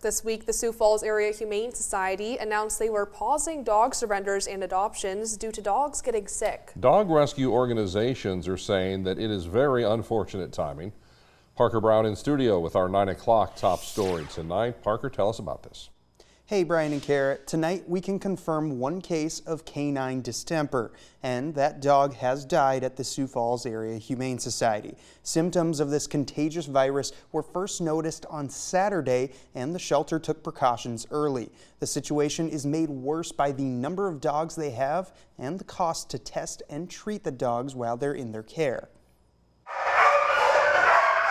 This week, the Sioux Falls Area Humane Society announced they were pausing dog surrenders and adoptions due to dogs getting sick. Dog rescue organizations are saying that it is very unfortunate timing. Parker Brown in studio with our 9 o'clock top story tonight. Parker, tell us about this. Hey, Brian and Kara. Tonight we can confirm one case of canine distemper, and that dog has died at the Sioux Falls Area Humane Society. Symptoms of this contagious virus were first noticed on Saturday, and the shelter took precautions early. The situation is made worse by the number of dogs they have and the cost to test and treat the dogs while they're in their care.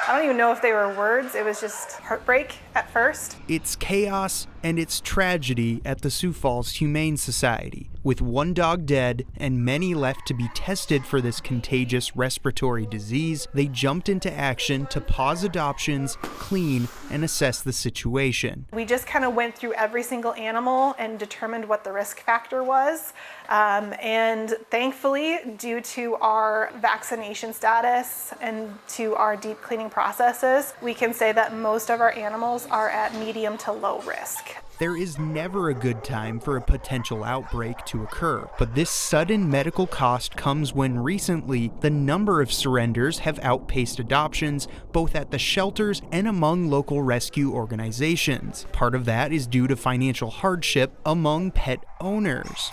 I don't even know if they were words. It was just heartbreak at first. It's chaos and it's tragedy at the Sioux Falls Humane Society. With one dog dead and many left to be tested for this contagious respiratory disease, they jumped into action to pause adoptions, clean, and assess the situation. We just kind of went through every single animal and determined what the risk factor was. And thankfully, due to our vaccination status and to our deep cleaning processes, we can say that most of our animals are at medium to low risk. There is never a good time for a potential outbreak to occur, but this sudden medical cost comes when recently the number of surrenders have outpaced adoptions, both at the shelters and among local rescue organizations. Part of that is due to financial hardship among pet owners.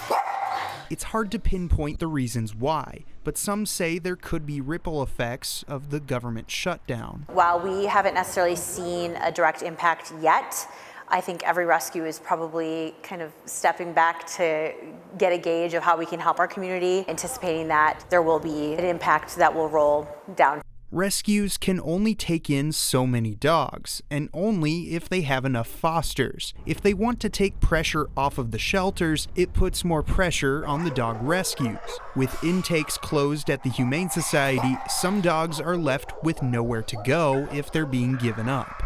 It's hard to pinpoint the reasons why, but some say there could be ripple effects of the government shutdown. While we haven't necessarily seen a direct impact yet, I think every rescue is probably kind of stepping back to get a gauge of how we can help our community, anticipating that there will be an impact that will roll down. Rescues can only take in so many dogs, and only if they have enough fosters. If they want to take pressure off of the shelters, it puts more pressure on the dog rescues. With intakes closed at the Humane Society, some dogs are left with nowhere to go if they're being given up.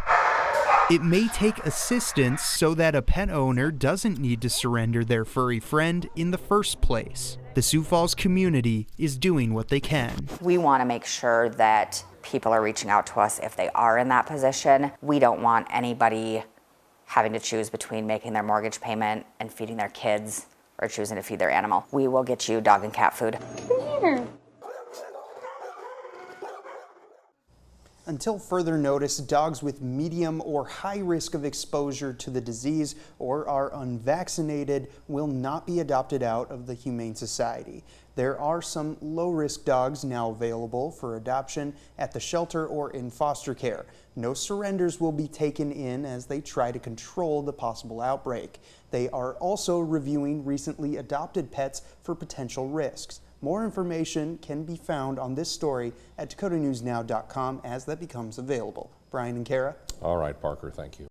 It may take assistance so that a pet owner doesn't need to surrender their furry friend in the first place. The Sioux Falls community is doing what they can. We want to make sure that people are reaching out to us if they are in that position. We don't want anybody having to choose between making their mortgage payment and feeding their kids or choosing to feed their animal. We will get you dog and cat food. Until further notice, dogs with medium or high risk of exposure to the disease or are unvaccinated will not be adopted out of the Humane Society. There are some low-risk dogs now available for adoption at the shelter or in foster care. No surrenders will be taken in as they try to control the possible outbreak. They are also reviewing recently adopted pets for potential risks. More information can be found on this story at dakotanewsnow.com as that becomes available. Brian and Kara. All right, Parker, thank you.